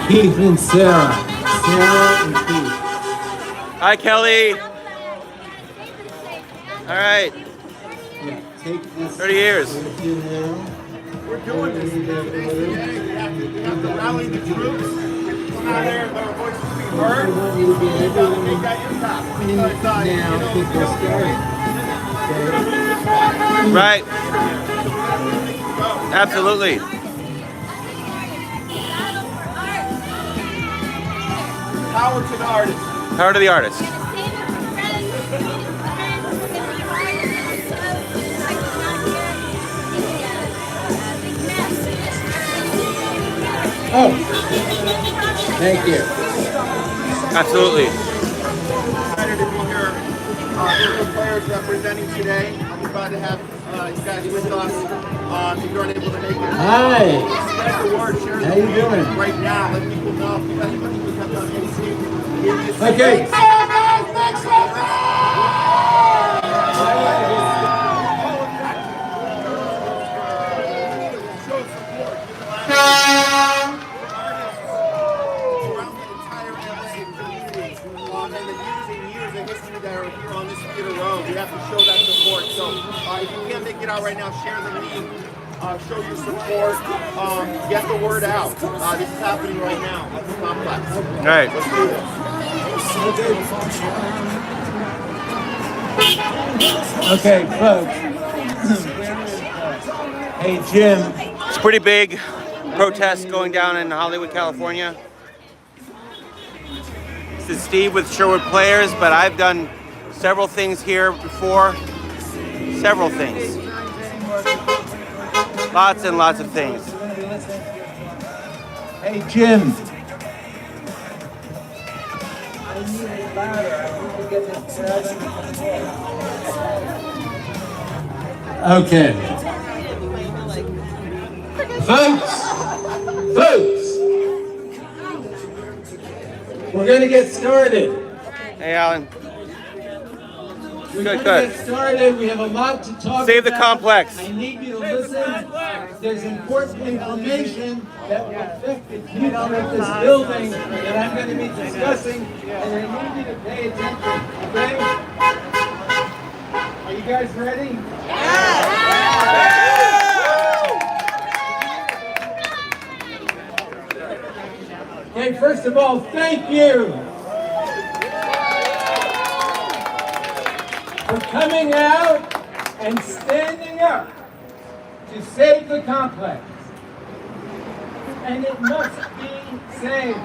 Keith and Sarah. Sarah and Keith. Hi, Kelly. All right. Yeah, take this 30 years. with you now. We're doing this today. We have to rally the troops. Come out there and let our voices be heard. I want you to be Make everyone that impact. now to get started. Okay? Right. Absolutely. Power to the artist. Power to the artist. Oh, thank you. Absolutely. Excited to be here. Sherwood Players representing today. I'm glad to have you guys with us. If you aren't able to make it, Hi. spread the word. Share How you doing? right now. Let people know. If anybody who's have done anything. Okay. We have to show that support. So if you can't make it out right now, share the link. Show your support. Get the word out. This is happening right now at the complex. All right. Let's do this. Okay, folks. Hey, Jim. It's a pretty big protest going down in Hollywood, California. This is Steve with Sherwood Players, but I've done several things here before. Several things. Lots and lots of things. Hey, Jim. Okay. Folks, we're going to get started. Hey, Alan. We're Good, going to good. get started. We have a lot to talk Save the about. complex. I need you to listen. There's important information that will affect the future of this building that I'm going to be discussing, and I need you to pay attention. Okay? Are you guys ready? Okay, first of all, thank you for coming out and standing up to save the complex. And it must be saved.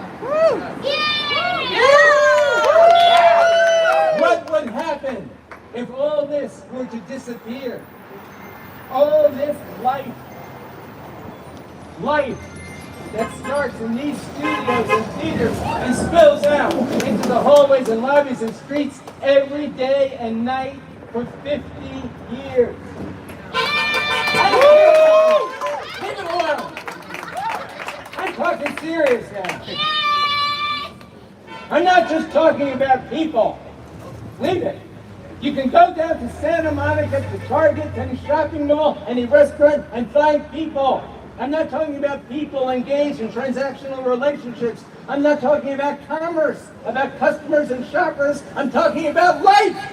What would happen if all this were to disappear? All this life that starts in these studios and theaters and spills out into the hallways and lobbies and streets every day and night for 50 years. Leave it alone. I'm talking serious now. I'm not just talking about people. Leave it. You can go down to Santa Monica, to Target, to any shopping mall, any restaurant, and find people. I'm not talking about people engaged in transactional relationships. I'm not talking about commerce, about customers and shoppers. I'm talking about life.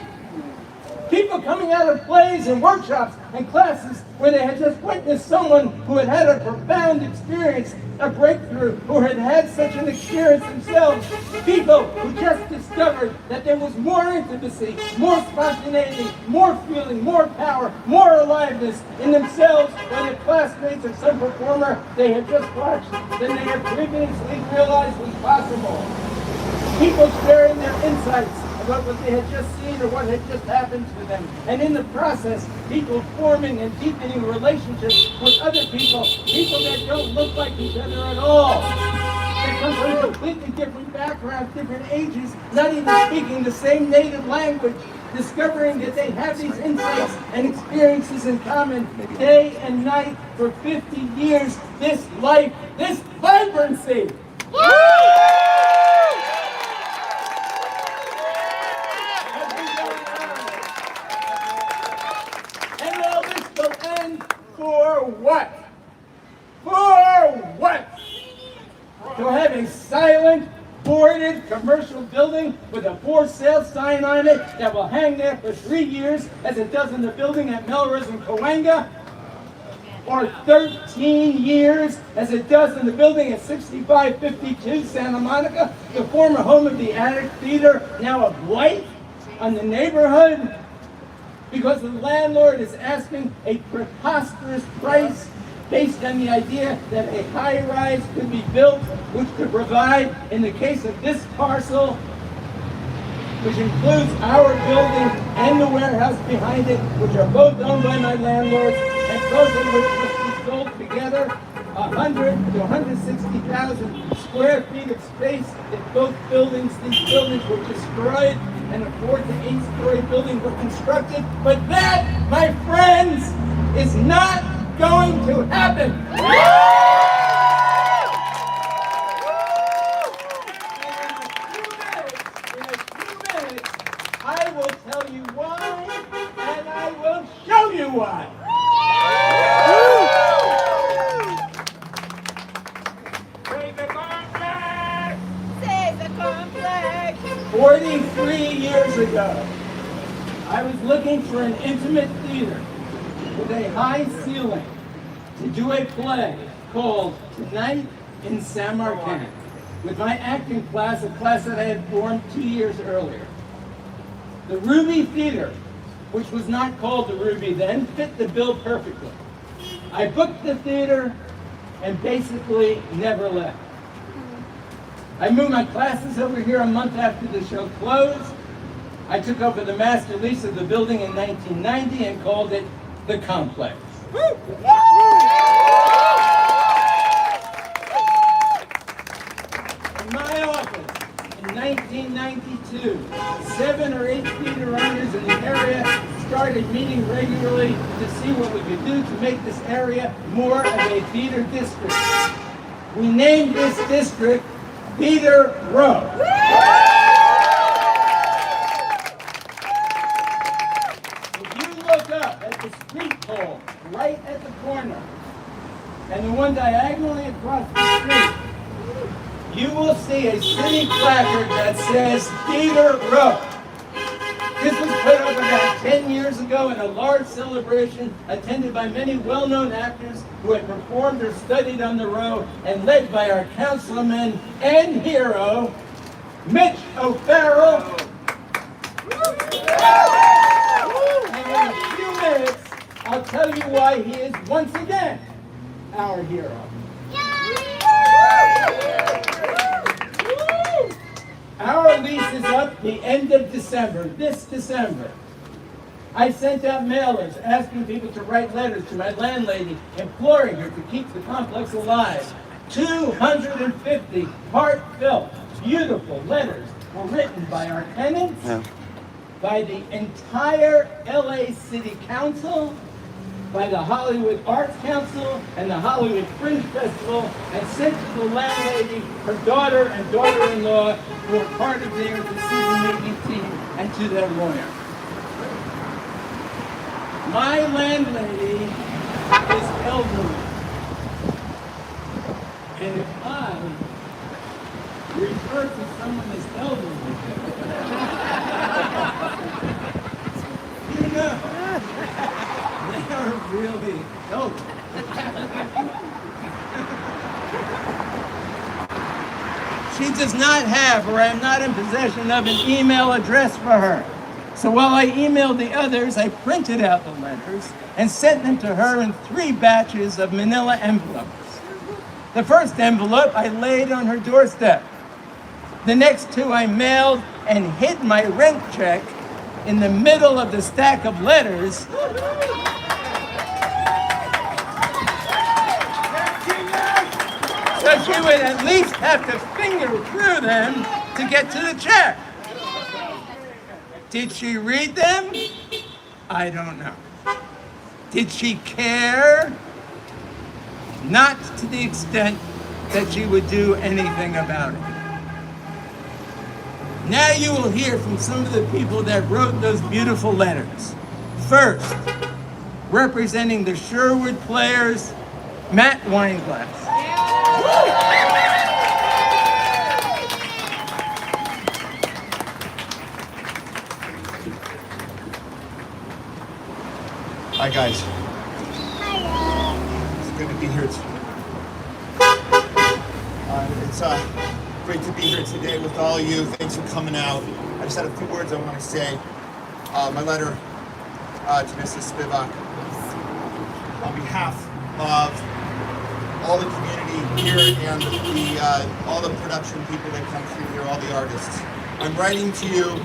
People coming out of plays and workshops and classes where they had just witnessed someone who had had a profound experience, a breakthrough, who had had such an experience themselves. People who just discovered that there was more intimacy, more spontaneity, more feeling, more power, more aliveness in themselves than the classmates of some performer they had just watched than they had previously realized was possible. People sharing their insights about what they had just seen or what had just happened to them. And in the process, people forming and deepening relationships with other people that don't look like each other at all. They come from completely different backgrounds, different ages, not even speaking the same native language, discovering that they have these insights and experiences in common day and night for 50 years, this life, this vibrancy. boarded commercial building with a for sale sign on it that will hang there for 3 years, as it does in the building at Melrose and Cahuenga, or 13 years, as it does in the building at 6552 Santa Monica, the former home of the Attic Theater, now a blight on the neighborhood, because the landlord is asking a preposterous price based on the idea that a high-rise could be built, which could provide, in the case of this parcel, which includes our building and the warehouse behind it, which are both owned by my landlords, and both of which must be sold together, 100 to 160,000 square feet of space. If both buildings, these buildings were destroyed and a 4 to 8 story building were constructed. But that, my friends, is not going to happen. In a few minutes, I will tell you why, and I will show you why. Save the complex! Save the complex! 43 years ago, I was looking for an intimate theater with a high ceiling to do a play called Tonight in Samarkand with my acting class, a class that I had formed 2 years earlier. The Ruby Theater, which was not called the Ruby then, fit the bill perfectly. I booked the theater and basically never left. I moved my classes over here a month after the show closed. I took over the master lease of the building in 1990 and called it The Complex. In my office, in 1992, 7 or 8 theater owners in the area started meeting regularly to see what we could do to make this area more of a theater district. We named this district Theater Row. If you look up at the street pole right at the corner and the one diagonally across the street, you will see a city placard that says Theater Row. This was put up about 10 years ago in a large celebration attended by many well-known actors who had performed or studied on the row, and led by our councilman and hero, Mitch O'Farrell. And in a few minutes, I'll tell you why he is once again our hero. Our lease is up the end of December, this December. I sent out mailers asking people to write letters to my landlady, imploring her to keep the complex alive. 250 heartfelt, beautiful letters were written by our tenants, by the entire LA City Council, by the Hollywood Arts Council and the Hollywood Fringe Festival, and sent to the landlady, her daughter and daughter-in-law, who are part of their decision-making team, and to their lawyer. My landlady is elderly, and if I refer to someone as elderly, you know, they are really elderly. She does not have, or I am not in possession of, an email address for her. So while I emailed the others, I printed out the letters and sent them to her in 3 batches of manila envelopes. The first envelope I laid on her doorstep. The next 2 I mailed and hid my rent check in the middle of the stack of letters. So she would at least have to finger through them to get to the check. Did she read them? I don't know. Did she care? Not to the extent that she would do anything about it. Now you will hear from some of the people that wrote those beautiful letters. First, representing the Sherwood Players, Matt Weinglass. Hi guys. It's good to be here. It's great to be here today with all of you. Thanks for coming out. I just had a few words I want to say. My letter to Mrs. Spivak on behalf of all the community here and all the production people that come through here, all the artists. I'm writing to you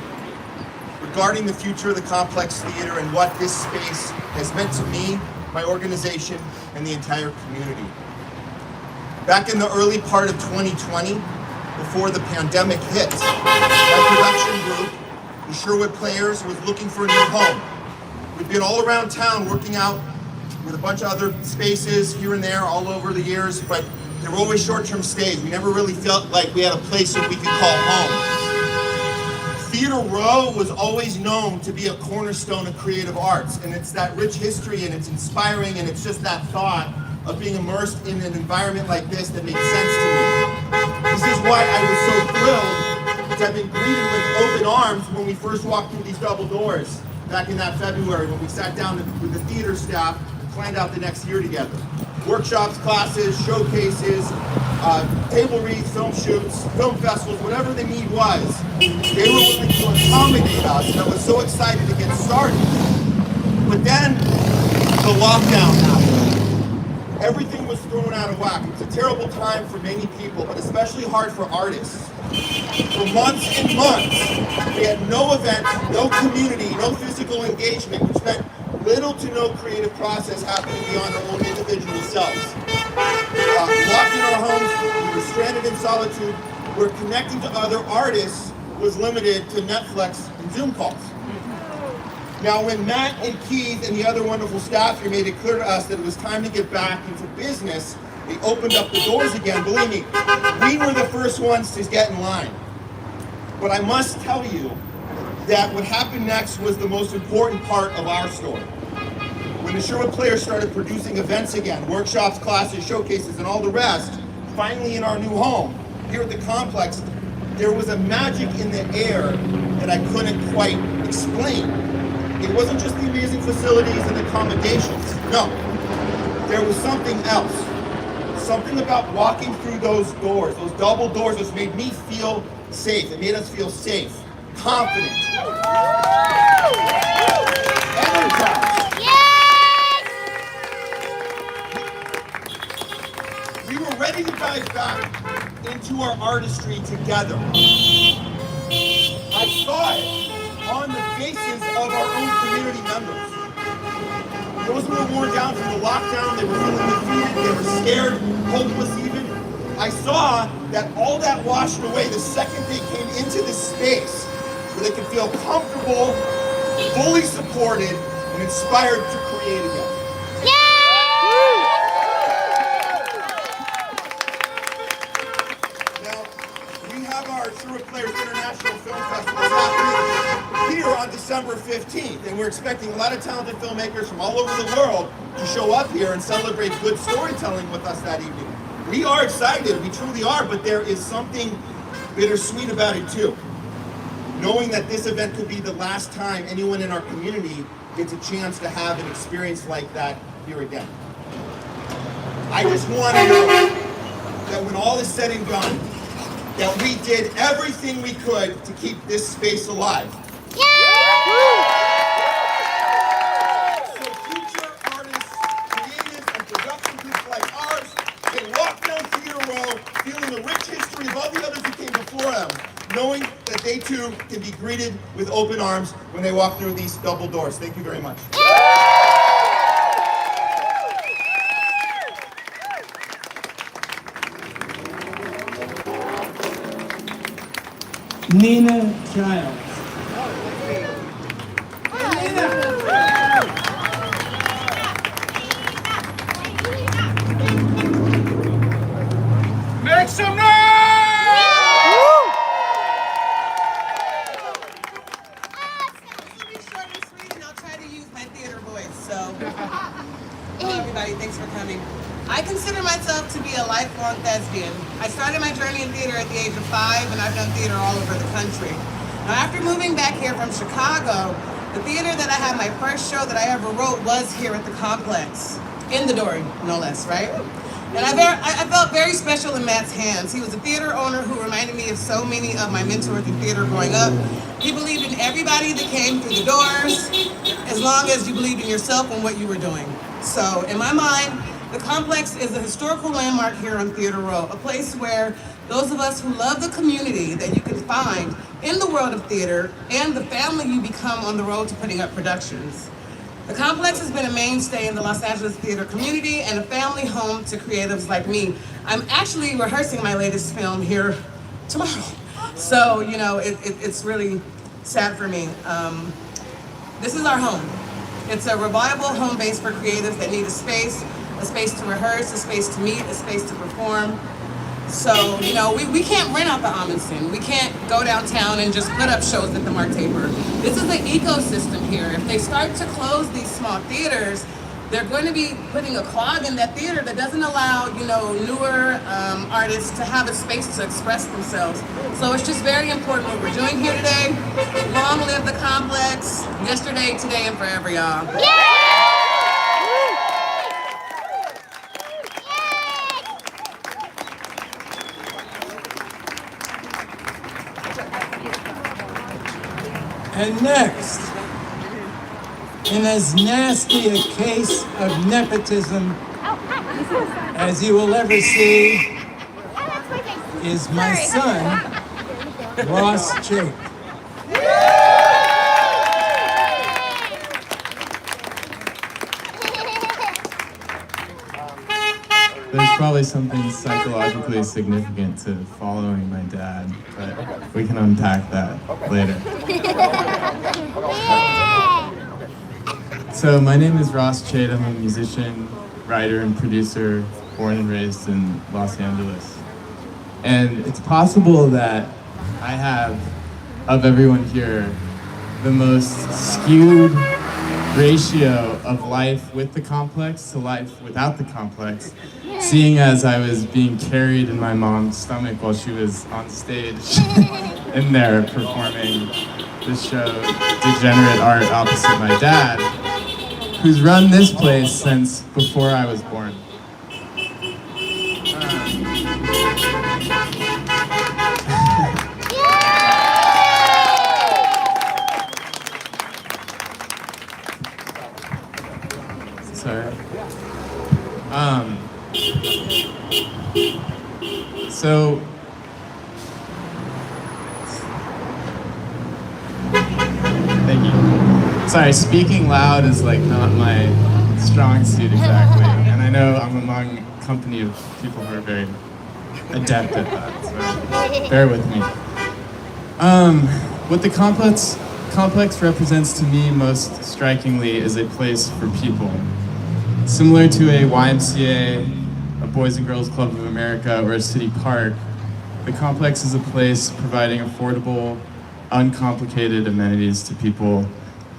regarding the future of the Complex Theater and what this space has meant to me, my organization, and the entire community. Back in the early part of 2020, before the pandemic hit, my production group, the Sherwood Players, was looking for a new home. We've been all around town working out with a bunch of other spaces here and there all over the years, but they were always short-term stays. We never really felt like we had a place that we could call home. Theater Row was always known to be a cornerstone of creative arts, and it's that rich history, and it's inspiring, and it's just that thought of being immersed in an environment like this that makes sense to me. This is why I was so thrilled to have been greeted with open arms when we first walked through these double doors back in that February when we sat down with the theater staff and planned out the next year together. Workshops, classes, showcases, table reads, film shoots, film festivals, whatever the need was, they were willing to accommodate us, and I was so excited to get started. But then the lockdown happened. Everything was thrown out of whack. It was a terrible time for many people, but especially hard for artists. For months and months, we had no events, no community, no physical engagement, which meant little to no creative process happening beyond our own individual selves. Locked in our homes, we were stranded in solitude, where connecting to other artists was limited to Netflix and Zoom calls. Now, when Matt and Keith and the other wonderful staff here made it clear to us that it was time to get back into business, they opened up the doors again. Believe me, we were the first ones to get in line. But I must tell you that what happened next was the most important part of our story. When the Sherwood Players started producing events again, workshops, classes, showcases, and all the rest, finally in our new home, here at the complex, there was a magic in the air that I couldn't quite explain. It wasn't just the amazing facilities and accommodations. No, there was something else. Something about walking through those doors, those double doors, which made me feel safe. It made us feel safe, confident, energized. Yes! We were ready to dive back into our artistry together. I saw it on the faces of our own community members. Those who were worn down from the lockdown, they were feeling defeated, they were scared, hopeless even. I saw that all that washed away the second they came into this space where they could feel comfortable, fully supported, and inspired to create again. Now, we have our Sherwood Players International Film Festival happening here on December 15th, and we're expecting a lot of talented filmmakers from all over the world to show up here and celebrate good storytelling with us that evening. We are excited, we truly are, but there is something bittersweet about it too. Knowing that this event could be the last time anyone in our community gets a chance to have an experience like that here again. I just want to know that when all is said and done, that we did everything we could to keep this space alive. So future artists, creatives, and production groups like ours can walk down Theater Row feeling the rich history of all the others who came before them, knowing that they too can be greeted with open arms when they walk through these double doors. Thank you very much. Nina Childs. Make some noise! Short and sweet, and I'll try to use my theater voice. So, hello everybody, thanks for coming. I consider myself to be a lifelong thespian. I started my journey in theater at the age of 5, and I've done theater all over the country. Now, after moving back here from Chicago, The theater that I had my first show that I ever wrote was here at the complex, in the door, no less, right? And I felt very special in Matt's hands. He was a theater owner who reminded me of so many of my mentors in theater growing up. He believed in everybody that came through the doors, as long as you believed in yourself and what you were doing. So in my mind, the complex is a historical landmark here on Theater Row, a place where those of us who love the community that you can find in the world of theater and the family you become on the road to putting up productions. The complex has been a mainstay in the Los Angeles theater community and a family home to creatives like me. I'm actually rehearsing my latest film here tomorrow. So, you know, it's really sad for me. This is our home. It's a reliable home base for creatives that need a space to rehearse, a space to meet, a space to perform. So, you know, we can't rent out the Amundsen. We can't go downtown and just put up shows at the Mark Taper. This is an ecosystem here. If they start to close these small theaters, they're going to be putting a clog in that theater that doesn't allow, you know, newer artists to have a space to express themselves. So it's just very important what we're doing here today. Long live the complex. Yesterday, today, and forever, y'all. And next, in as nasty a case of nepotism as you will ever see, is my son, Ross Jake. There's probably something psychologically significant to following my dad, but we can unpack that later. So my name is Ross Chait. I'm a musician, writer, and producer, born and raised in Los Angeles. And it's possible that I have, of everyone here, the most skewed ratio of life with the complex to life without the complex, seeing as I was being carried in my mom's stomach while she was on stage in there performing the show Degenerate Art opposite my dad, who's run this place since before I was born. Sorry. So thank you. Sorry, speaking loud is like not my strong suit exactly, and I know I'm among a company of people who are very adept at that, so bear with me. What the complex represents to me most strikingly is a place for people. Similar to a YMCA, a Boys and Girls Club of America, or a city park, the complex is a place providing affordable, uncomplicated amenities to people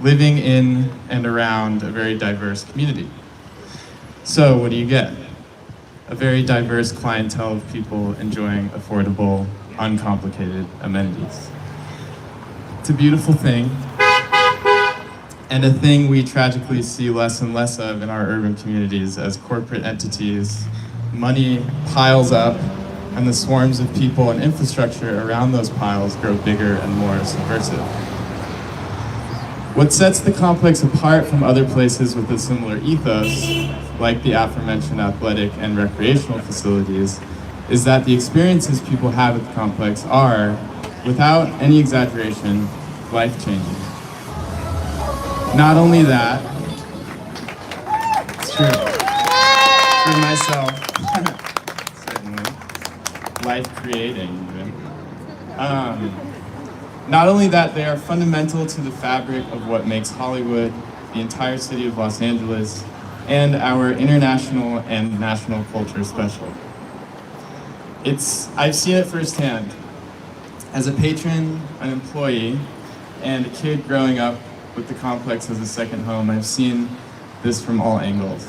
living in and around a very diverse community. So what do you get? A very diverse clientele of people enjoying affordable, uncomplicated amenities. It's a beautiful thing, and a thing we tragically see less and less of in our urban communities as corporate entities, money piles up, and the swarms of people and infrastructure around those piles grow bigger and more subversive. What sets the complex apart from other places with a similar ethos, like the aforementioned athletic and recreational facilities, is that the experiences people have at the complex are, without any exaggeration, life-changing. Not only that, it's true, for myself, certainly, life-creating even. Not only that, they are fundamental to the fabric of what makes Hollywood, the entire city of Los Angeles, and our international and national culture special. I've seen it firsthand. As a patron, an employee, and a kid growing up with the complex as a second home, I've seen this from all angles.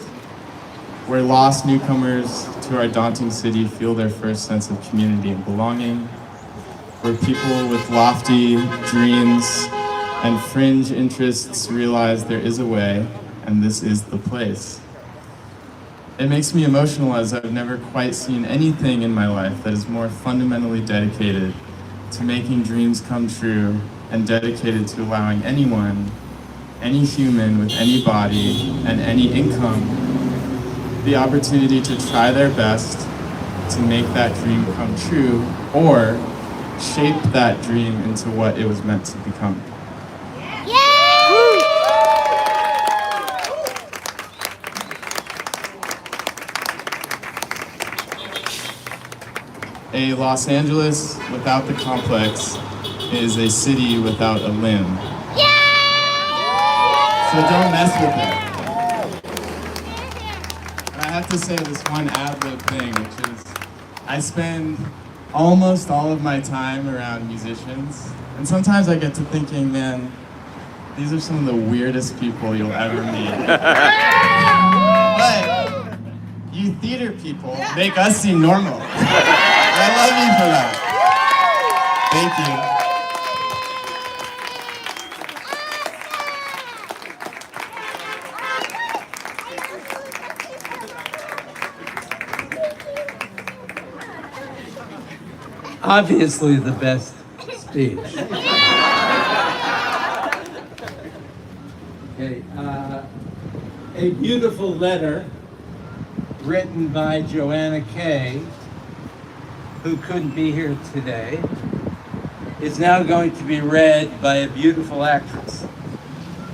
Where lost newcomers to our daunting city feel their first sense of community and belonging, where people with lofty dreams and fringe interests realize there is a way, and this is the place. It makes me emotional as I've never quite seen anything in my life that is more fundamentally dedicated to making dreams come true and dedicated to allowing anyone, any human with any body and any income, the opportunity to try their best to make that dream come true or shape that dream into what it was meant to become. A Los Angeles without the complex is a city without a limb. So don't mess with it. And I have to say this one ad-lib thing, which is I spend almost all of my time around musicians, and sometimes I get to thinking, man, these are some of the weirdest people you'll ever meet. But you theater people make us seem normal. I love you for that. Thank you. Obviously the best speech. Okay, a beautiful letter written by Joanna Kay, who couldn't be here today, is now going to be read by a beautiful actress,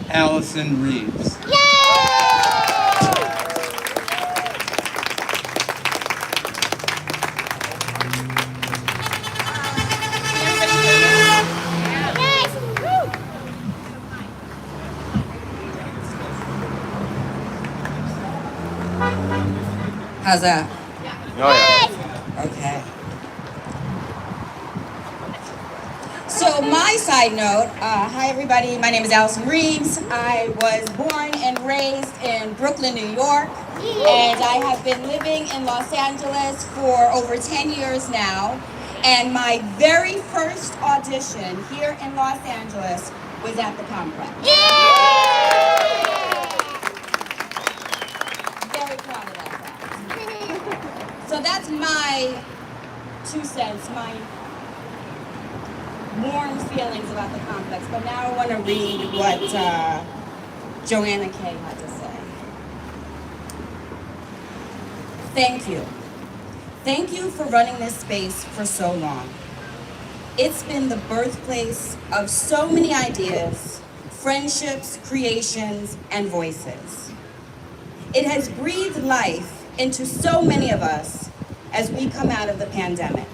Allison Reeves. How's that? Oh yeah. Okay. So my side note, hi everybody, my name is Allison Reeves. I was born and raised in Brooklyn, New York, and I have been living in Los Angeles for over 10 years now. And my very first audition here in Los Angeles was at the Complex. Very proud of that fact. So that's my 2 cents, my warm feelings about the Complex. But now I want to read what Joanna Kay had to say. Thank you. Thank you for running this space for so long. It's been the birthplace of so many ideas, friendships, creations, and voices. It has breathed life into so many of us as we come out of the pandemic.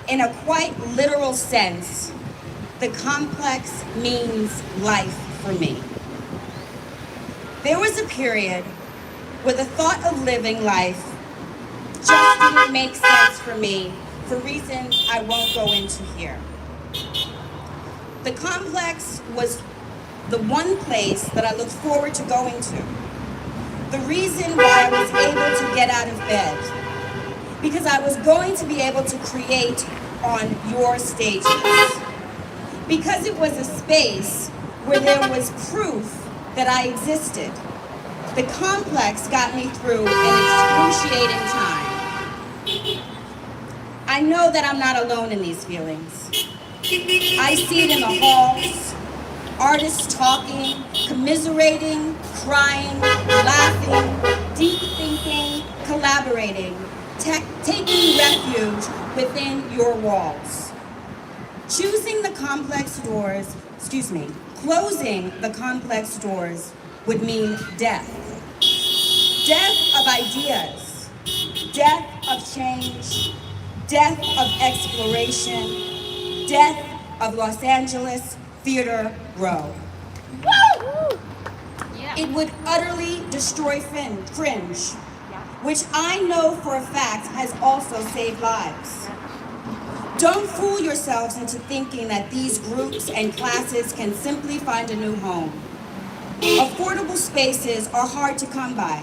In a quite literal sense, the Complex means life for me. There was a period where the thought of living life just didn't make sense for me for reasons I won't go into here. The Complex was the one place that I looked forward to going to. The reason why I was able to get out of bed, because I was going to be able to create on your stages. Because it was a space where there was proof that I existed. The Complex got me through an excruciating time. I know that I'm not alone in these feelings. I see it in the halls, artists talking, commiserating, crying, laughing, deep thinking, collaborating, taking refuge within your walls. Choosing the Complex doors, closing the Complex doors would mean death. Death of ideas, death of change, death of exploration, death of Los Angeles Theater Row. It would utterly destroy Fringe, which I know for a fact has also saved lives. Don't fool yourselves into thinking that these groups and classes can simply find a new home. Affordable spaces are hard to come by.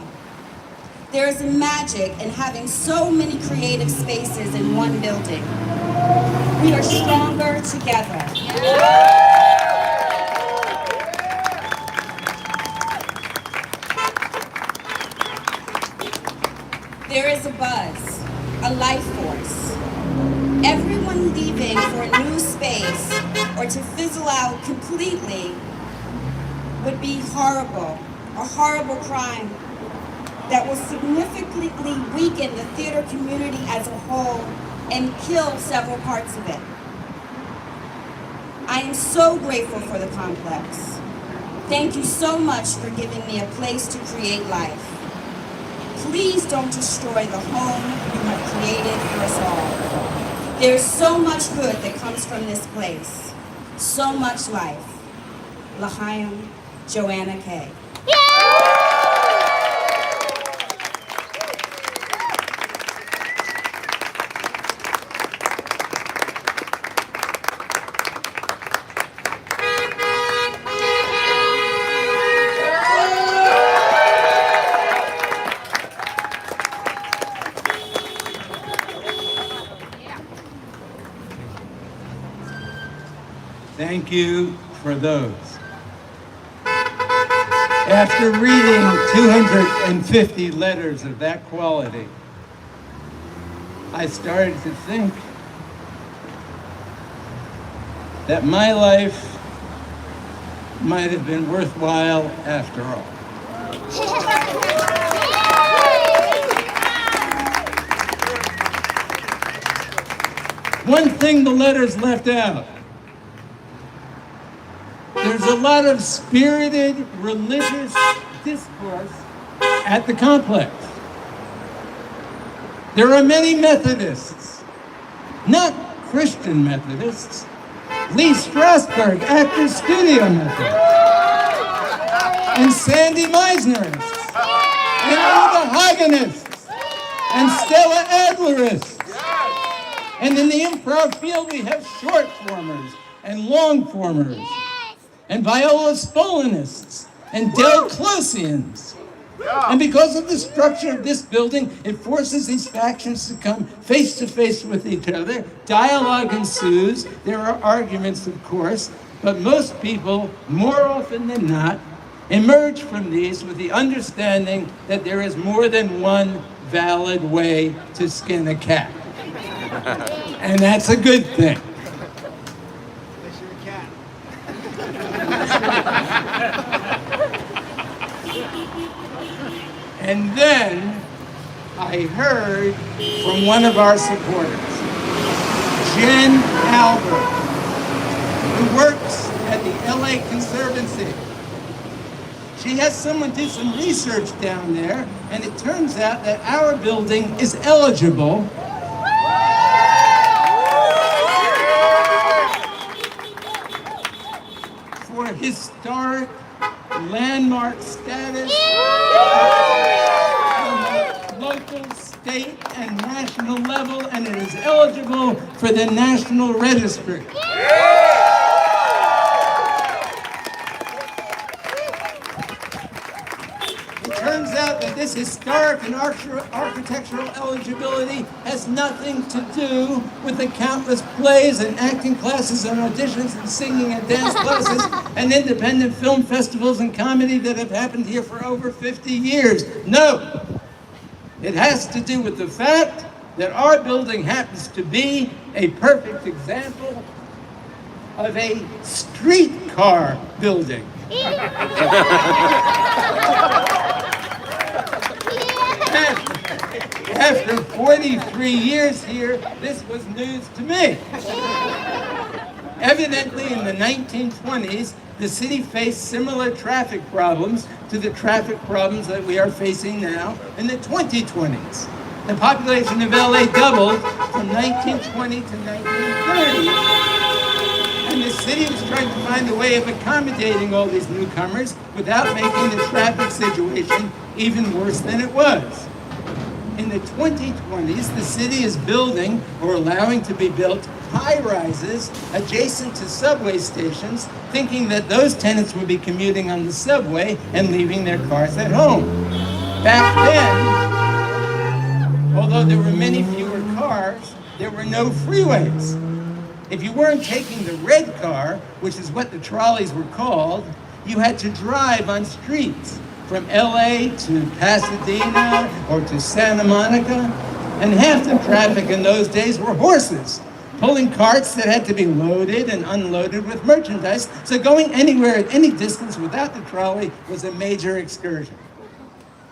There is a magic in having so many creative spaces in one building. We are stronger together. or to fizzle out completely would be horrible, a horrible crime that will significantly weaken the theater community as a whole and kill several parts of it. I am so grateful for the complex. Thank you so much for giving me a place to create life. Please don't destroy the home you have created for us all. There's so much good that comes from this place. So much life. L'chaim, Joanna Kay. Thank you for those. After reading 250 letters of that quality, I started to think that my life might have been worthwhile after all. One thing the letters left out: there's a lot of spirited religious discourse at the complex. There are many Methodists, not Christian Methodists, Lee Strasberg, Actors Studio Methodists, and Sandy Meisnerists, and Uda Hagenists, and Stella Adlerists. And in the improv field, we have short formers and long formers, and Viola Stolinists, and Del Closians. And because of the structure of this building, it forces these factions to come face to face with each other. Dialogue ensues. There are arguments, of course, but most people, more often than not, emerge from these with the understanding that there is more than one valid way to skin a cat. And that's a good thing. And then I heard from one of our supporters, Jen Albert, who works at the LA Conservancy. She has someone do some research down there, and it turns out that our building is eligible for historic landmark status on the local, state, and national level, and it is eligible for the National Registry. It turns out that this historic and architectural eligibility has nothing to do with the countless plays and acting classes and auditions and singing and dance classes and independent film festivals and comedy that have happened here for over 50 years. No, it has to do with the fact that our building happens to be a perfect example of a streetcar building. After 43 years here, this was news to me. Evidently, in the 1920s, the city faced similar traffic problems to the traffic problems that we are facing now in the 2020s. The population of LA doubled from 1920 to 1930. And the city was trying to find a way of accommodating all these newcomers without making the traffic situation even worse than it was. In the 2020s, the city is building or allowing to be built high-rises adjacent to subway stations, thinking that those tenants would be commuting on the subway and leaving their cars at home. Back then, although there were many fewer cars, there were no freeways. If you weren't taking the red car, which is what the trolleys were called, you had to drive on streets from LA to Pasadena or to Santa Monica, and half the traffic in those days were horses, pulling carts that had to be loaded and unloaded with merchandise, so going anywhere at any distance without the trolley was a major excursion.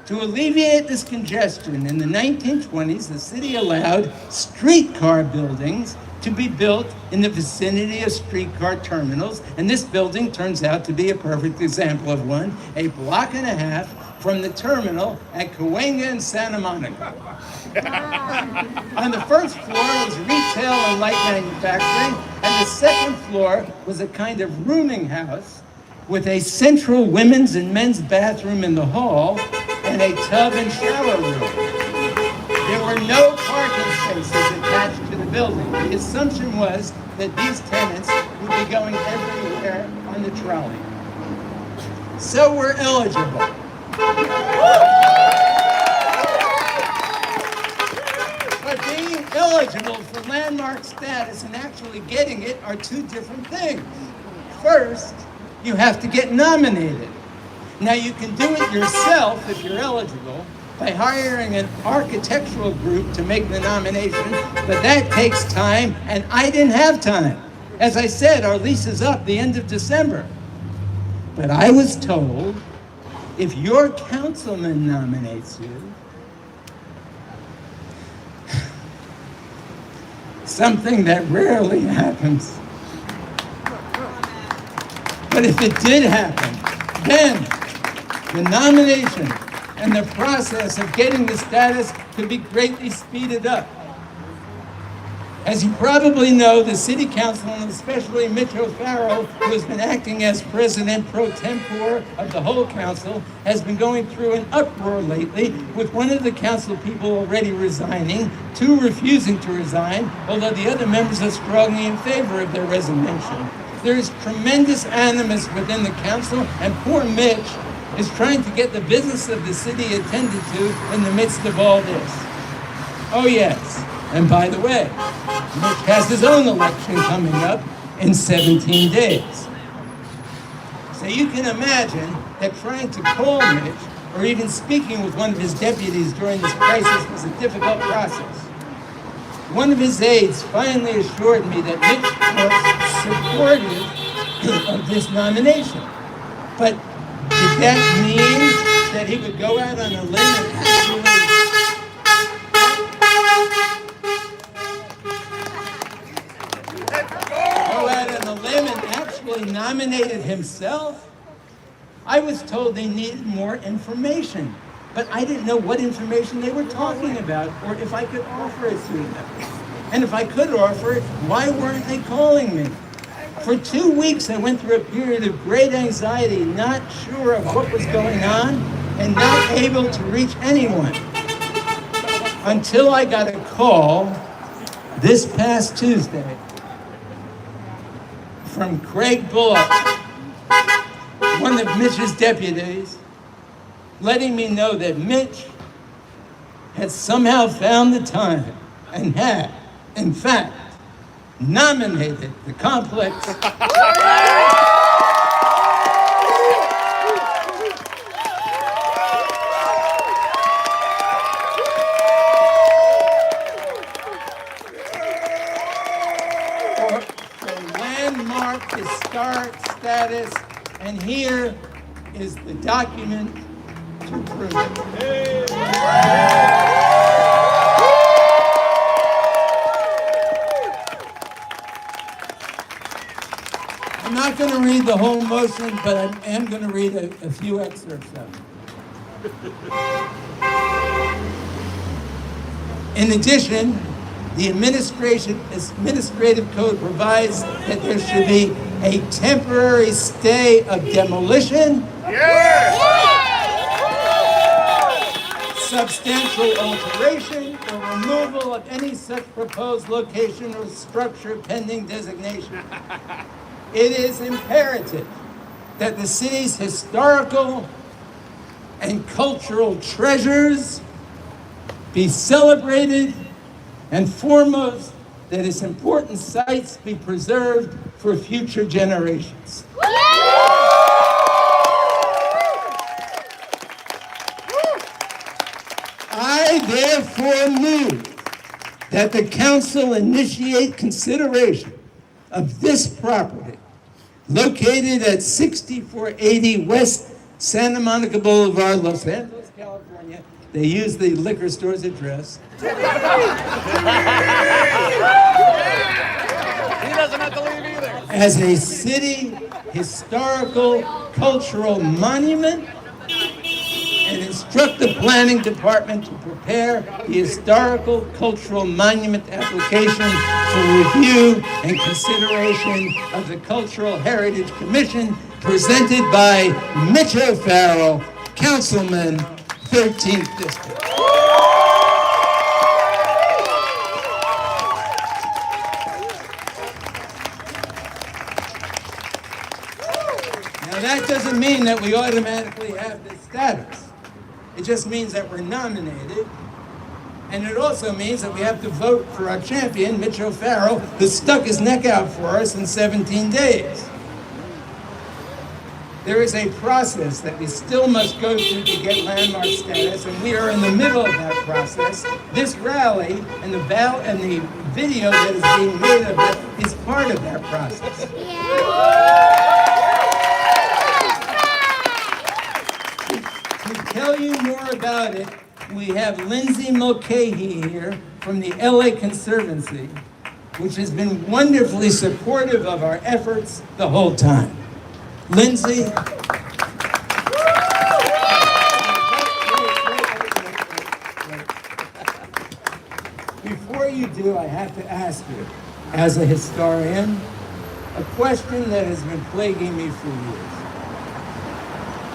To alleviate this congestion, in the 1920s, the city allowed streetcar buildings to be built in the vicinity of streetcar terminals, and this building turns out to be a perfect example of one, a block and a half from the terminal at Cahuenga and Santa Monica. On the first floor was retail and light manufacturing, and the second floor was a kind of rooming house with a central women's and men's bathroom in the hall and a tub and shower room. There were no parking spaces attached to the building. The assumption was that these tenants would be going everywhere on the trolley. So we're eligible. But being eligible for landmark status and actually getting it are two different things. First, you have to get nominated. Now, you can do it yourself if you're eligible by hiring an architectural group to make the nomination, but that takes time, and I didn't have time. As I said, our lease is up the end of December. But I was told if your councilman nominates you, something that rarely happens. But if it did happen, then the nomination and the process of getting the status could be greatly speeded up. As you probably know, the city council, and especially Mitch O'Farrell, who has been acting as president pro tempore of the whole council, has been going through an uproar lately, with one of the council people already resigning, two refusing to resign, although the other members are strongly in favor of their resignation. There is tremendous animus within the council, and poor Mitch is trying to get the business of the city attended to in the midst of all this. Oh yes, and by the way, Mitch has his own election coming up in 17 days. So you can imagine that trying to call Mitch, or even speaking with one of his deputies during this crisis, was a difficult process. One of his aides finally assured me that Mitch was supportive of this nomination. But did that mean that he would go out on a limb and actually nominated himself? I was told they needed more information, but I didn't know what information they were talking about or if I could offer it to them. And if I could offer it, why weren't they calling me? For 2 weeks, I went through a period of great anxiety, not sure of what was going on and not able to reach anyone. Until I got a call this past Tuesday from Craig Bullock, one of Mitch's deputies, letting me know that Mitch had somehow found the time and had, in fact, nominated the complex for landmark historic status, and here is the document to prove it. I'm not going to read the whole motion, but I am going to read a few excerpts of it. In addition, the administrative code provides that there should be a temporary stay of demolition, substantial alteration, or removal of any such proposed location or structure pending designation. It is imperative that the city's historical and cultural treasures be celebrated, and foremost, that its important sites be preserved for future generations. I therefore move that the council initiate consideration of this property located at 6480 West Santa Monica Boulevard, Los Angeles, California. They use the liquor store's address. He doesn't have to leave either. As a city historical cultural monument, and instruct the planning department to prepare the historical cultural monument application for review and consideration of the Cultural Heritage Commission presented by Mitch O'Farrell, Councilman, 13th District. Now that doesn't mean that we automatically have this status. It just means that we're nominated, and it also means that we have to vote for our champion, Mitch O'Farrell, who stuck his neck out for us in 17 days. There is a process that we still must go through to get landmark status, and we are in the middle of that process. This rally and the video that is being made of it is part of that process. To tell you more about it, we have Lindsay Mulcahy here from the LA Conservancy, which has been wonderfully supportive of our efforts the whole time. Lindsay. Before you do, I have to ask you, as a historian, a question that has been plaguing me for years.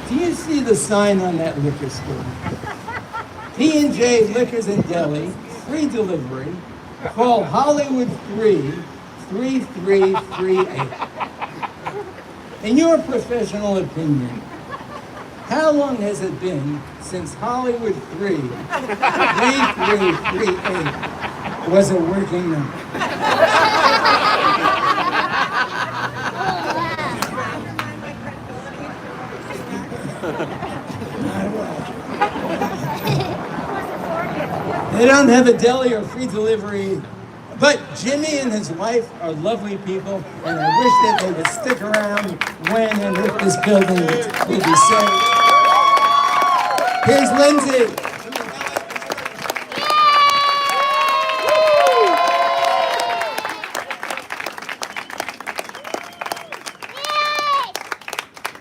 Do you see the sign on that liquor store? P&J Liquors and Deli, free delivery. Call Hollywood 3-3338. In your professional opinion, how long has it been since Hollywood 3-3338 was a working number? They don't have a deli or free delivery, but Jimmy and his wife are lovely people, and I wish that they would stick around when and if this building will be saved. Here's Lindsay.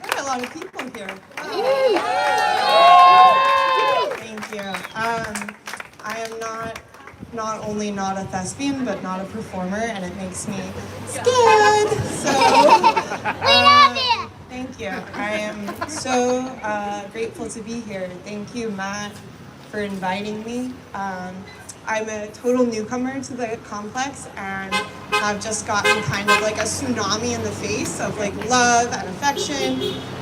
There are a lot of people here. Thank you. I am not only not a thespian, but not a performer, and it makes me scared. So, thank you. I am so grateful to be here. Thank you, Matt, for inviting me. I'm a total newcomer to the complex, and I've just gotten kind of like a tsunami in the face of like love and affection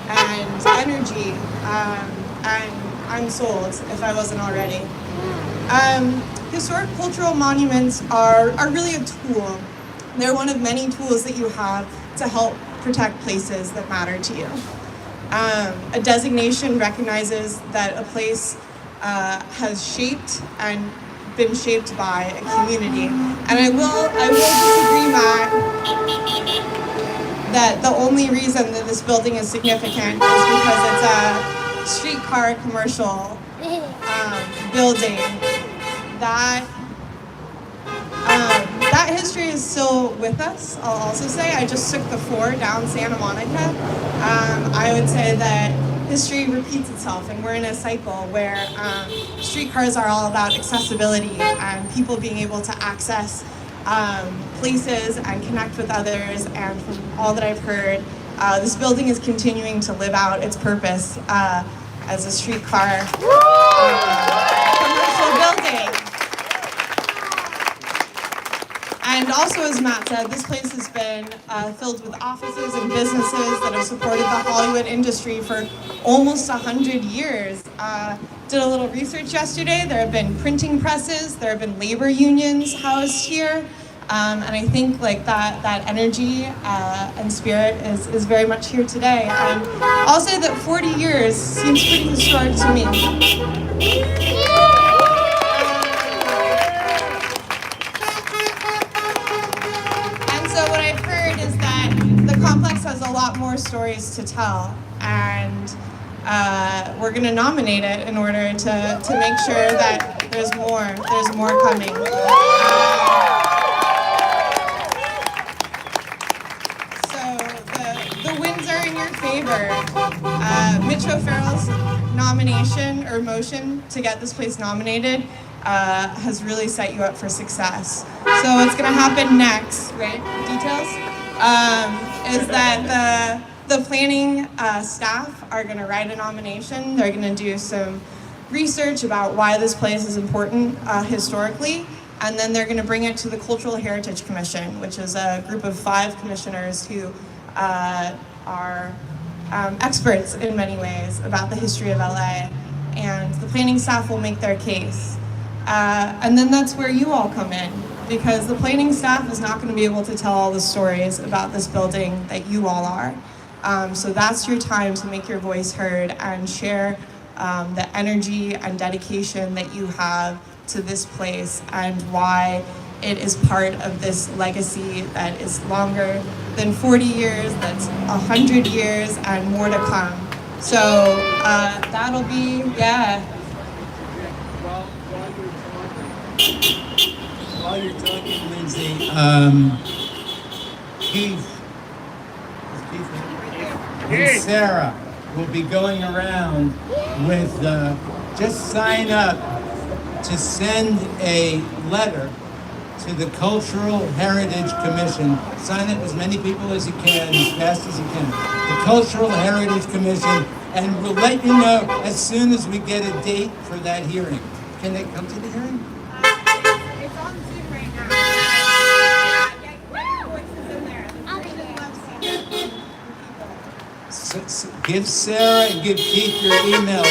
and energy, and I'm sold if I wasn't already. Historic cultural monuments are really a tool. They're one of many tools that you have to help protect places that matter to you. A designation recognizes that a place has shaped and been shaped by a community. And I will disagree, Matt, that the only reason that this building is significant is because it's a streetcar commercial building. That history is still with us. I'll also say I just took the 4 down Santa Monica. I would say that history repeats itself, and we're in a cycle where streetcars are all about accessibility and people being able to access places and connect with others. And from all that I've heard, this building is continuing to live out its purpose as a streetcar commercial building. And also, as Matt said, this place has been filled with offices and businesses that have supported the Hollywood industry for almost 100 years. Did a little research yesterday. There have been printing presses, there have been labor unions housed here. And I think like that energy and spirit is very much here today. And I'll say that 40 years seems pretty historic to me. complex has a lot more stories to tell, and we're going to nominate it in order to make sure that there's more coming. So the wins are in your favor. Mitch O'Farrell's nomination or motion to get this place nominated has really set you up for success. So what's going to happen next, right? Details? Is that the planning staff are going to write a nomination. They're going to do some research about why this place is important historically, and then they're going to bring it to the Cultural Heritage Commission, which is a group of 5 commissioners who are experts in many ways about the history of LA, and the planning staff will make their case. And then that's where you all come in, because the planning staff is not going to be able to tell all the stories about this building that you all are. So that's your time to make your voice heard and share the energy and dedication that you have to this place and why it is part of this legacy that is longer than 40 years, that's 100 years and more to come. So that'll be, yeah. While you're talking, Lindsay, Keith and Sarah will be going around with, just sign up to send a letter to the Cultural Heritage Commission. Sign up as many people as you can, as fast as you can. The Cultural Heritage Commission, and we'll let you know as soon as we get a date for that hearing. Can they come to the hearing? It's on Zoom right now. Give Sarah and give Keith your emails.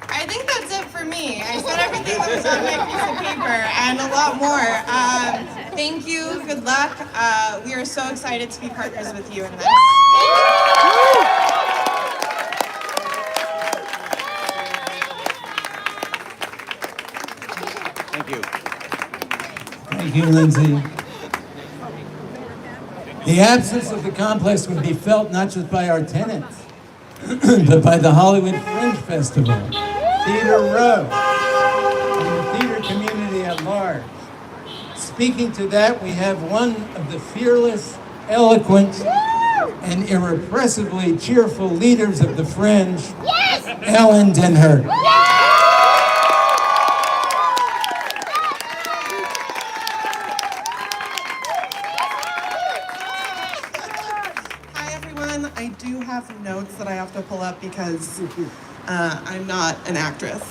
I think that's it for me. I said everything that was on my piece of paper and a lot more. Thank you. Good luck. We are so excited to be partners with you in this. Thank you. Thank you, Lindsay. The absence of the complex would be felt not just by our tenants, but by the Hollywood Fringe Festival, Theater Row, and the theater community at large. Speaking to that, we have one of the fearless, eloquent, and irrepressibly cheerful leaders of the Fringe, Ellen Denhert. I do have notes that I have to pull up because I'm not an actress.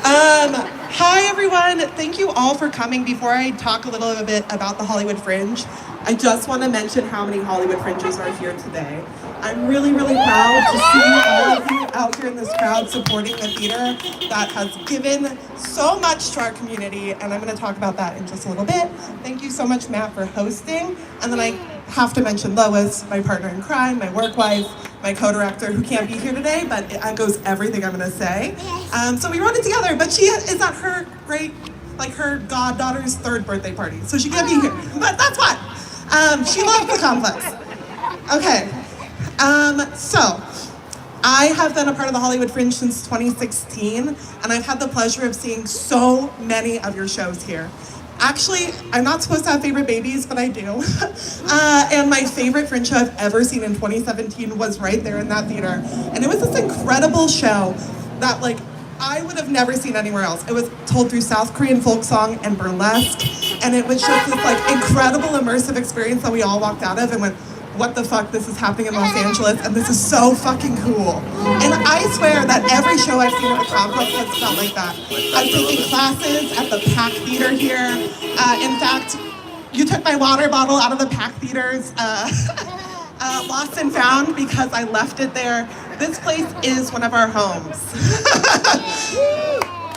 Hi everyone, thank you all for coming. Before I talk a little bit about the Hollywood Fringe, I just want to mention how many Hollywood Fringes are here today. I'm really, really proud to see all of you out here in this crowd supporting the theater that has given so much to our community, and I'm going to talk about that in just a little bit. Thank you so much, Matt, for hosting. And then I have to mention Lois, my partner in crime, my work wife, my co-director, who can't be here today, but it echoes everything I'm going to say. So we wrote it together, but she is at her her goddaughter's 3rd birthday party, so she can't be here. But that's fine. She loves the complex. Okay. So I have been a part of the Hollywood Fringe since 2016, and I've had the pleasure of seeing so many of your shows here. Actually, I'm not supposed to have favorite babies, but I do. And my favorite Fringe show I've ever seen in 2017 was right there in that theater. And it was this incredible show that I would have never seen anywhere else. It was told through South Korean folk song and burlesque, and it was just this incredible immersive experience that we all walked out of and went, what the fuck, this is happening in Los Angeles, and this is so fucking cool. And I swear that every show I've seen at the complex has felt like that. I've taken classes at the Pack Theater here. In fact, you took my water bottle out of the Pack Theater's lost and found because I left it there. This place is one of our homes.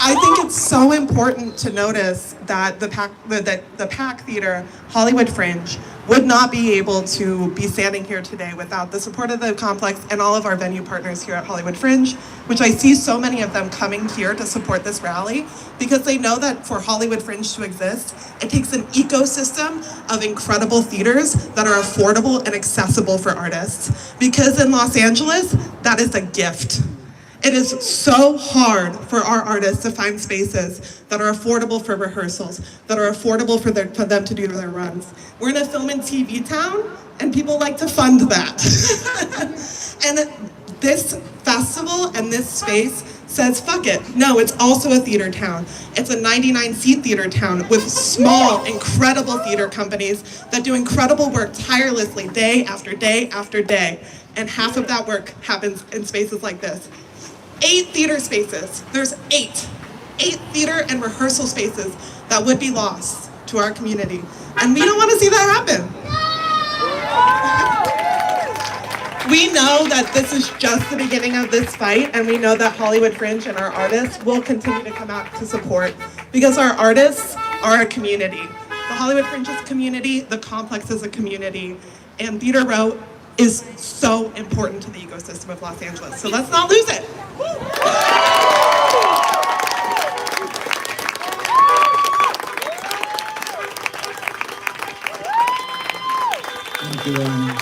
I think it's so important to notice that the Pack Theater, Hollywood Fringe, would not be able to be standing here today without the support of the complex and all of our venue partners here at Hollywood Fringe, which I see so many of them coming here to support this rally because they know that for Hollywood Fringe to exist, it takes an ecosystem of incredible theaters that are affordable and accessible for artists. Because in Los Angeles, that is a gift. It is so hard for our artists to find spaces that are affordable for rehearsals, that are affordable for them to do their runs. We're in a film and TV town, and people like to fund that. And this festival and this space says, fuck it. No, it's also a theater town. It's a 99-seat theater town with small, incredible theater companies that do incredible work tirelessly day after day after day. And half of that work happens in spaces like this. 8 theater spaces. There's 8 theater and rehearsal spaces that would be lost to our community. And we don't want to see that happen. We know that this is just the beginning of this fight, and we know that Hollywood Fringe and our artists will continue to come out to support because our artists are a community. The Hollywood Fringe is a community, the complex is a community, and Theater Row is so important to the ecosystem of Los Angeles. So let's not lose it. Thank you, Amy.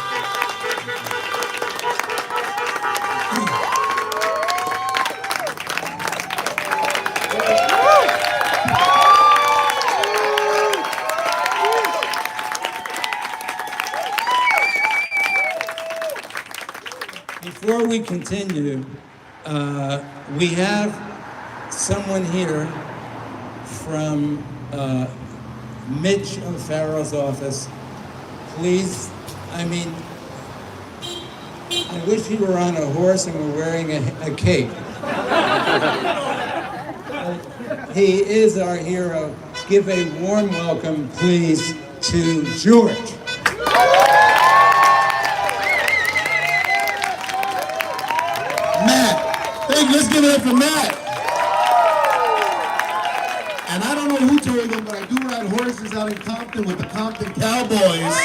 Before we continue, we have someone here from Mitch O'Farrell's office. Please, I wish he were on a horse and were wearing a cape. He is our hero. Give a warm welcome, please, to George. Let's give it up for Matt. And I don't know who told him, but I do ride horses out in Compton with the Compton Cowboys.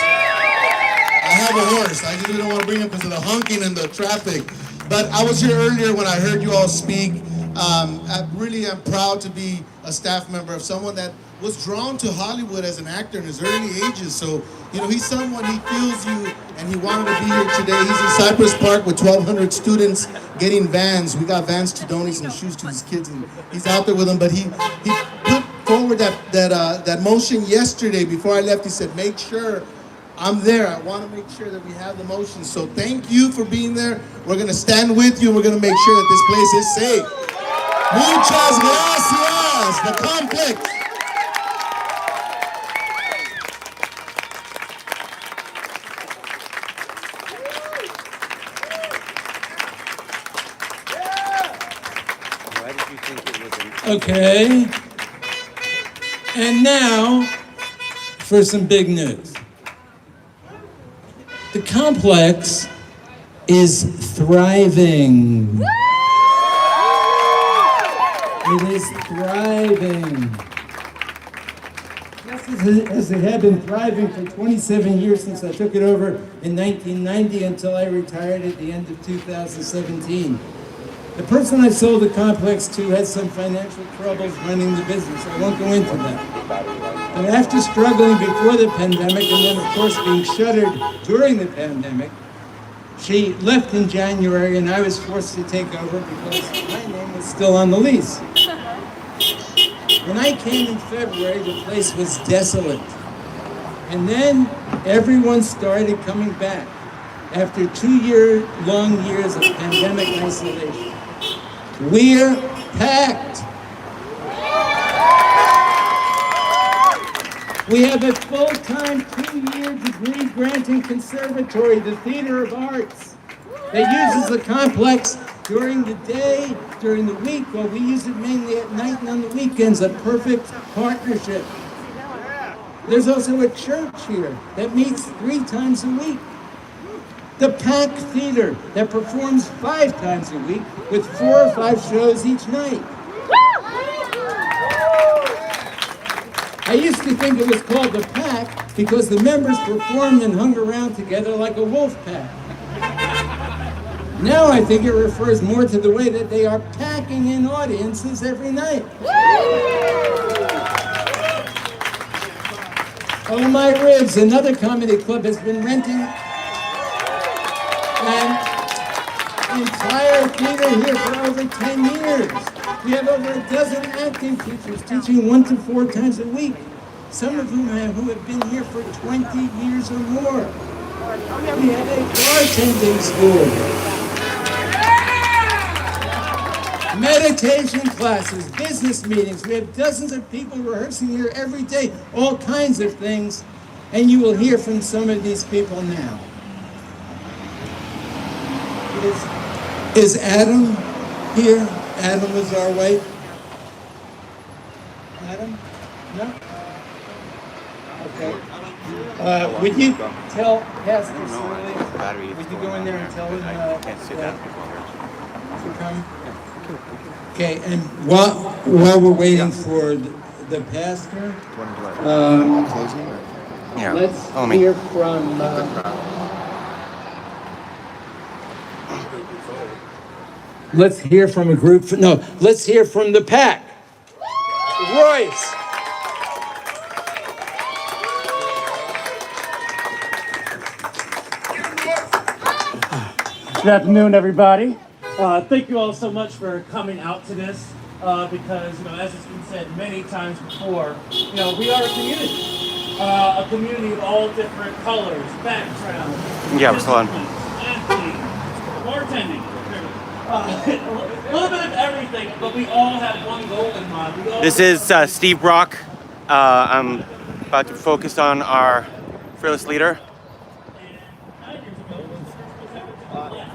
I have a horse. I usually don't want to bring him because of the honking and the traffic. But I was here earlier when I heard you all speak. I really am proud to be a staff member of someone that was drawn to Hollywood as an actor in his early ages. So, he's someone, he feels you, and he wanted to be here today. He's in Cypress Park with 1,200 students getting vans. We got vans to donate some shoes to his kids, and he's out there with them. But he put forward that motion yesterday before I left. He said, make sure I'm there. I want to make sure that we have the motion. So thank you for being there. We're going to stand with you. We're going to make sure that this place is safe. Muchas gracias. The complex. Okay, and now for some big news. The complex is thriving. It is thriving. Just as it had been thriving for 27 years since I took it over in 1990 until I retired at the end of 2017. The person I sold the complex to had some financial troubles running the business. I won't go into that. But after struggling before the pandemic and then, of course, being shuttered during the pandemic, she left in January and I was forced to take over because my name was still on the lease. When I came in February, the place was desolate. And then everyone started coming back after 2-year-long years of pandemic isolation. We're packed. We have a full-time 2-year degree-granting conservatory, the Theater of Arts, that uses the complex during the day, during the week, while we use it mainly at night and on the weekends, a perfect partnership. There's also a church here that meets 3 times a week. The Pack Theater that performs 5 times a week with 4 or 5 shows each night. I used to think it was called the Pack because the members performed and hung around together like a wolf pack. Now I think it refers more to the way that they are packing in audiences every night. Oh My Ribs, another comedy club, has been renting an entire theater here for over 10 years. We have over a dozen acting teachers teaching 1 to 4 times a week, some of whom have been here for 20 years or more. We have a bartending school, meditation classes, business meetings. We have dozens of people rehearsing here every day, all kinds of things, and you will hear from some of these people now. Is Adam here? Adam is our wife. Adam? No? Okay. Would you tell Pastor Sterling, would you go in there and tell him to come? Okay, and while we're waiting for the pastor, let's hear from let's hear from a group. Let's hear from the Pack. Royce. Good afternoon, everybody. Thank you all so much for coming out to this because, as has been said many times before, we are a community of all different colors, backgrounds, Yeah, we're still on. athletes, bartending, a little bit of everything, but we all have one goal in mind. This is Steve Brock. I'm about to focus on our fearless leader.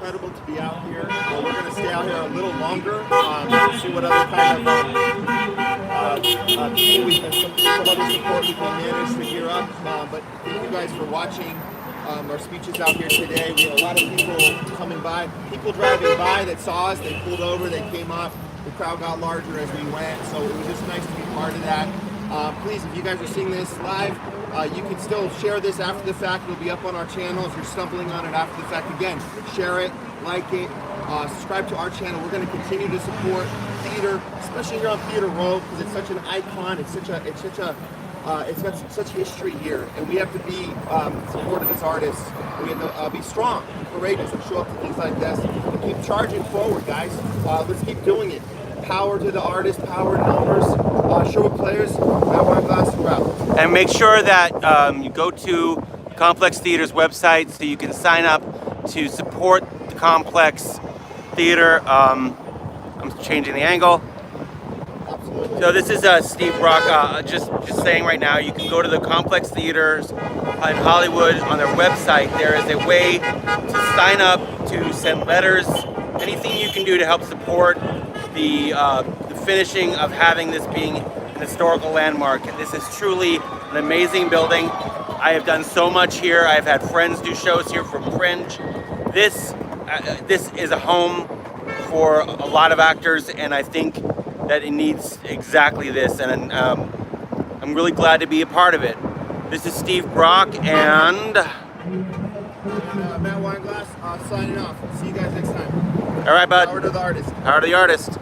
Incredible to be out here. We're going to stay out here a little longer, see what other kind of some other support we can manage to gear up. But thank you guys for watching our speeches out here today. We had a lot of people coming by, people driving by that saw us, they pulled over, they came up. The crowd got larger as we went, so it was just nice to be part of that. Please, if you guys are seeing this live, you can still share this after the fact. It'll be up on our channel. If you're stumbling on it after the fact, again, share it, like it, subscribe to our channel. We're going to continue to support theater, especially here on Theater Row, because it's such an icon. It's got such history here, and we have to be supportive as artists. We have to be strong, courageous, and show up to things like this. And keep charging forward, guys. Let's keep doing it. Power to the artists, power to numbers. Sherwood Players, Matt Wineglass, we're out. And make sure that you go to Complex Theater's website so you can sign up to support the Complex Theater. I'm changing the angle. Absolutely. So this is Steve Brock. Just saying right now, you can go to the Complex Theaters in Hollywood on their website. There is a way to sign up, to send letters, anything you can do to help support the finishing of having this being an historical landmark. This is truly an amazing building. I have done so much here. I've had friends do shows here from Fringe. This is a home for a lot of actors, and I think that it needs exactly this, and I'm really glad to be a part of it. This is Steve Brock, and Matt Wineglass signing off. See you guys next time. all right, bud. Power to the artist. Power to the artist.